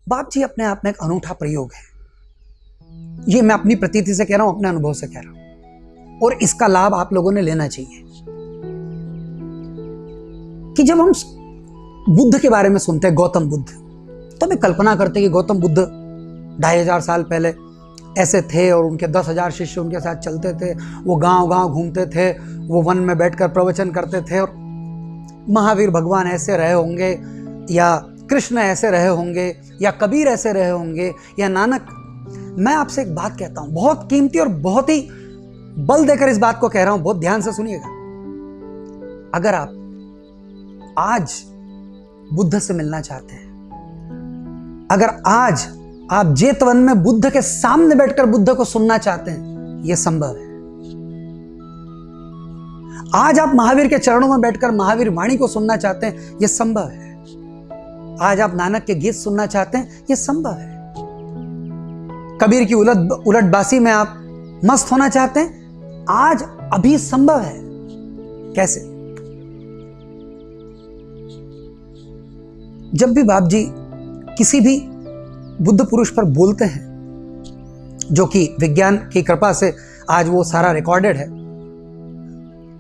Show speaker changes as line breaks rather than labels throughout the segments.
बाप जी अपने आप में एक अनूठा प्रयोग है। ये मैं अपनी प्रतीति से कह रहा हूं, अपने अनुभव से कह रहा हूं, और इसका लाभ आप लोगों ने लेना चाहिए। कि जब हम बुद्ध के बारे में सुनते हैं, गौतम बुद्ध, तो हमें कल्पना करते हैं कि गौतम बुद्ध 2500 साल पहले ऐसे थे और उनके 10,000 शिष्य उनके साथ चलते थे, वो गांव-गांव घूमते थे, वो वन में बैठकर प्रवचन करते थे, और महावीर भगवान ऐसे रहे होंगे, या कृष्ण ऐसे रहे होंगे, या कबीर ऐसे रहे होंगे, या नानक। मैं आपसे एक बात कहता हूं, बहुत कीमती और बहुत ही बल देकर इस बात को कह रहा हूं, बहुत ध्यान से सुनिएगा। अगर आप आज बुद्ध से मिलना चाहते हैं, अगर आज आप जेतवन में बुद्ध के सामने बैठकर बुद्ध को सुनना चाहते हैं, यह संभव है। आज आप महावीर के चरणों में बैठकर महावीर वाणी को सुनना चाहते हैं, यह संभव है। आज आप नानक के गीत सुनना चाहते हैं, यह संभव है। कबीर की उलटबासी में आप मस्त होना चाहते हैं, आज अभी संभव है। कैसे? जब भी बाप जी किसी भी बुद्ध पुरुष पर बोलते हैं, जो कि विज्ञान की कृपा से आज वो सारा रिकॉर्डेड है,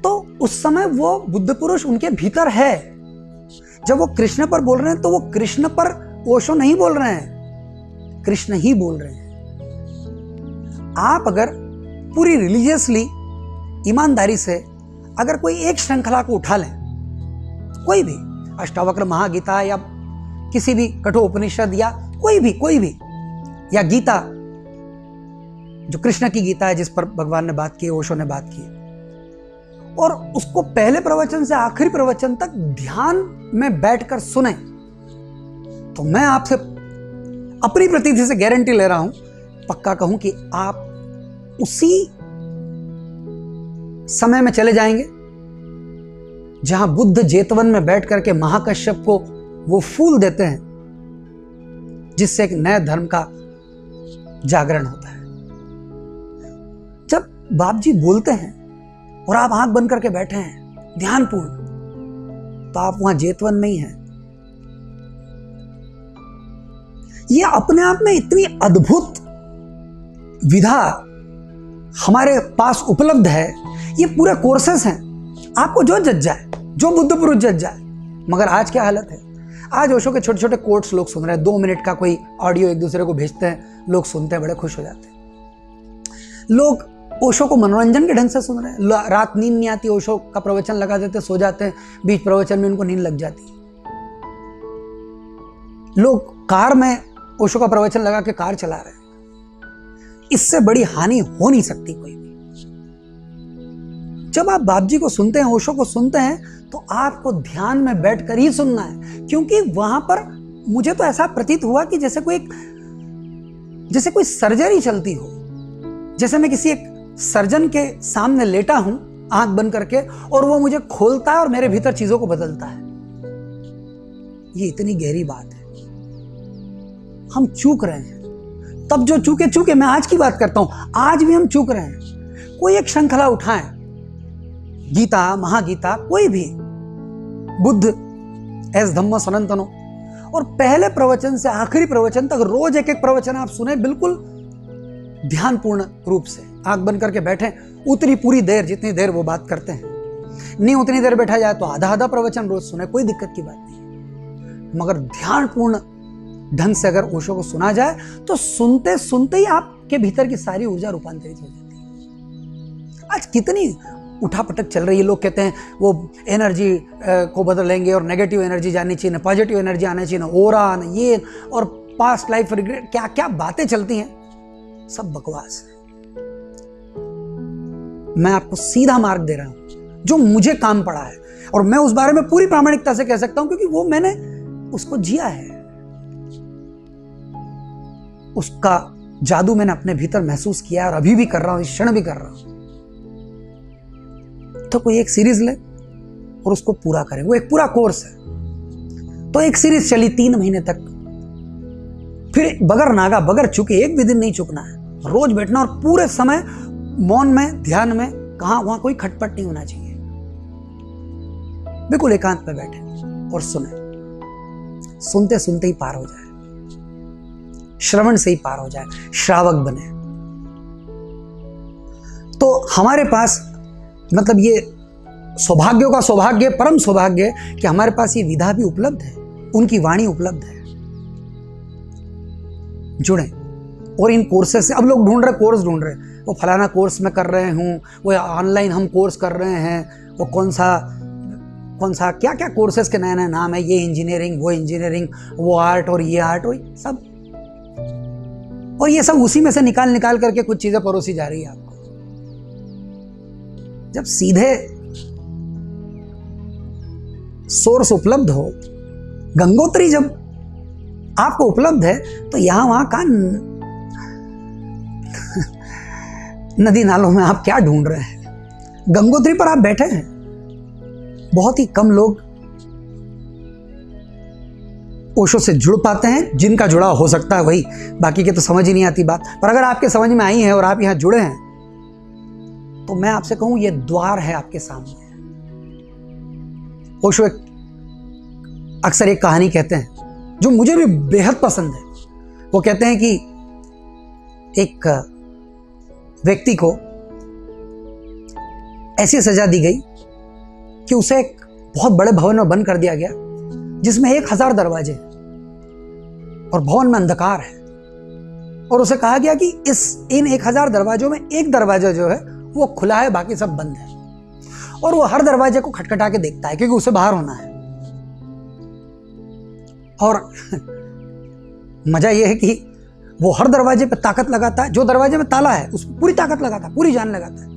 तो उस समय वो बुद्ध पुरुष उनके भीतर है। जब वो कृष्ण पर बोल रहे हैं तो वो कृष्ण पर ओशो नहीं बोल रहे हैं, कृष्ण ही बोल रहे हैं। आप अगर पूरी रिलीजियसली ईमानदारी से अगर कोई एक श्रृंखला को उठा लें, कोई भी अष्टावक्र महागीता या किसी भी कठोपनिषद या कोई भी, या गीता जो कृष्ण की गीता है जिस पर भगवान ने बात की, ओशो ने बात की, और उसको पहले प्रवचन से आखिरी प्रवचन तक ध्यान में बैठकर सुने, तो मैं आपसे अपनी प्रतीति से गारंटी ले रहा हूं, पक्का कहूं कि आप उसी समय में चले जाएंगे जहां बुद्ध जेतवन में बैठ करके महाकश्यप को वो फूल देते हैं, जिससे एक नए धर्म का जागरण होता है। जब बाप जी बोलते हैं और आप आंख बंद करके बैठे हैं ध्यानपूर्ण, तो आप वहां जेतवन में ही हैं। यह अपने आप में इतनी अद्भुत विधा हमारे पास उपलब्ध है। ये पूरे कोर्सेस हैं, आपको जो जज जाए, जो बुद्ध पुरुष जज जाए। मगर आज क्या हालत है? आज ओशो के छोटे छोटे कोट्स लोग सुन रहे हैं, 2 मिनट का कोई ऑडियो एक दूसरे को भेजते हैं, लोग सुनते हैं, बड़े खुश हो जाते हैं। लोग ओशो को मनोरंजन के ढंग से सुन रहे हैं। रात नींद नहीं आती, ओशो का प्रवचन लगा देते, सो जाते हैं, बीच प्रवचन में उनको नींद लग जाती है। लोग कार में ओशो का प्रवचन लगा के कार चला रहे हैं। इससे बड़ी हानि हो नहीं सकती कोई भी। जब आप बाप जी को सुनते हैं, ओशो को सुनते हैं, तो आपको ध्यान में बैठकर ही सुनना है, क्योंकि वहां पर मुझे तो ऐसा प्रतीत हुआ कि जैसे कोई सर्जरी चलती हो, जैसे मैं किसी एक सर्जन के सामने लेटा हूं आंख बंद करके, और वो मुझे खोलता है और मेरे भीतर चीजों को बदलता है। ये इतनी गहरी बात है। हम चूक रहे हैं, तब जो चूके, मैं आज की बात करता हूं, आज भी हम चूक रहे हैं। कोई एक श्रृंखला उठाएं, गीता, महागीता, कोई भी, बुद्ध एस धम्म सनातनो, और पहले प्रवचन से आखिरी प्रवचन तक रोज एक एक प्रवचन आप सुने, बिल्कुल ध्यानपूर्ण रूप से आंख बंद करके बैठें। उतनी पूरी देर जितनी देर वो बात करते हैं, नहीं उतनी देर बैठा जाए तो आधा प्रवचन रोज सुने, कोई दिक्कत की बात नहीं। मगर ध्यानपूर्ण ढंग से अगर ओशो को सुना जाए, तो सुनते सुनते ही आपके भीतर की सारी ऊर्जा रूपांतरित हो जाती है। आज कितनी उठापटक चल रही है। लोग कहते हैं वो एनर्जी को बदलेंगे और नेगेटिव एनर्जी जानी चाहिए, पॉजिटिव एनर्जी आनी चाहिए, ओरा न ये, और पास्ट लाइफ रिग्रेट, क्या क्या बातें चलती हैं, सब बकवास है। मैं आपको सीधा मार्ग दे रहा हूं जो मुझे काम पड़ा है, और मैं उस बारे में पूरी प्रामाणिकता से कह सकता हूं, क्योंकि वो मैंने उसको जिया है। उसका जादू मैंने अपने भीतर महसूस किया और अभी भी कर रहा हूं, इस क्षण भी कर रहा हूं। तो कोई एक सीरीज ले और उसको पूरा करें, वो एक पूरा कोर्स है। तो एक सीरीज चली 3 महीने तक, फिर बगैर नागा, बगैर चुके, एक भी दिन नहीं चुकना है, रोज बैठना, और पूरे समय मौन में, ध्यान में, कहां वहां कोई खटपट नहीं होना चाहिए। बिल्कुल एकांत में बैठे और सुने, सुनते सुनते ही पार हो जाए। श्रवण से ही पार हो जाए, श्रावक बने। तो हमारे पास मतलब ये सौभाग्यों का सौभाग्य, परम सौभाग्य कि हमारे पास ये विधा भी उपलब्ध है, उनकी वाणी उपलब्ध है। जुड़े। और इन कोर्सेस से अब लोग ढूंढ रहे, कोर्स ढूंढ रहे, वो फलाना कोर्स मैं कर रहे हूँ, वो ऑनलाइन हम कोर्स कर रहे हैं, वो कौन सा क्या क्या कोर्सेस के नए नए नाम है, ये इंजीनियरिंग, वो आर्ट और ये आर्ट, और सब, और ये सब उसी में से निकाल करके कुछ चीजें परोसी जा रही है आपको। जब सीधे सोर्स उपलब्ध हो, गंगोत्री जब आपको उपलब्ध है, तो यहां वहां का नदी नालों में आप क्या ढूंढ रहे हैं? गंगोत्री पर आप बैठे हैं। बहुत ही कम लोग ओशो से जुड़ पाते हैं, जिनका जुड़ाव हो सकता है वही, बाकी के तो समझ ही नहीं आती बात। पर अगर आपके समझ में आई है और आप यहां जुड़े हैं, तो मैं आपसे कहूं ये द्वार है आपके सामने। ओशो अक्सर एक कहानी कहते हैं जो मुझे भी बेहद पसंद है। वो कहते हैं कि एक व्यक्ति को ऐसी सजा दी गई कि उसे एक बहुत बड़े भवन में बंद कर दिया गया, जिसमें 1000 दरवाजे और भवन में अंधकार है। और उसे कहा गया कि इन 1000 दरवाजों में एक दरवाजा जो है वो खुला है, बाकी सब बंद है। और वो हर दरवाजे को खटखटा के देखता है, क्योंकि उसे बाहर होना है। और मजा यह है कि वो हर दरवाजे पे ताकत लगाता है, जो दरवाजे में ताला है उस पूरी ताकत लगाता है, पूरी जान लगाता है।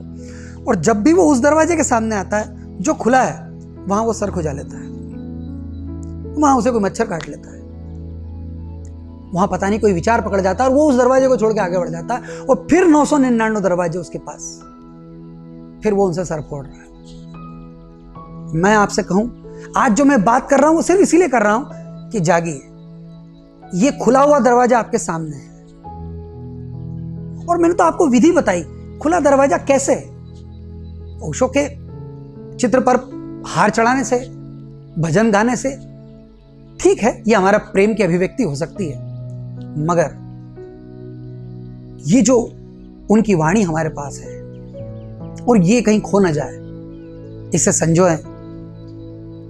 और जब भी वो उस दरवाजे के सामने आता है जो खुला है, वहां वो सर खुजा लेता है, वहां उसे कोई मच्छर काट लेता है, वहां पता नहीं कोई विचार पकड़ जाता है, और वो उस दरवाजे को छोड़ के आगे बढ़ जाता है। और फिर 999 दरवाजे उसके पास, फिर वो उनसे सर फोड़ रहा है। मैं आपसे कहूं, आज जो मैं बात कर रहा हूं वो सिर्फ इसीलिए कर रहा हूं कि जागिए, ये खुला हुआ दरवाजा आपके सामने है। और मैंने तो आपको विधि बताई, खुला दरवाजा कैसे? ओशो के चित्र पर हार चढ़ाने से, भजन गाने से, ठीक है, ये हमारा प्रेम की अभिव्यक्ति हो सकती है, मगर ये जो उनकी वाणी हमारे पास है, और ये कहीं खो ना जाए, इससे संजोएं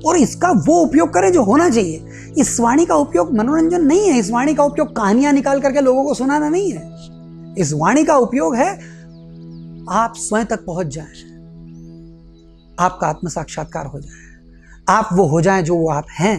और इसका वो उपयोग करें जो होना चाहिए। इस वाणी का उपयोग मनोरंजन नहीं है, इस वाणी का उपयोग कहानियां निकाल करके लोगों को सुनाना नहीं है। इस वाणी का उपयोग है आप स्वयं तक पहुंच जाएं, आपका आत्म साक्षात्कार हो जाए, आप वो हो जाएं जो वो आप हैं।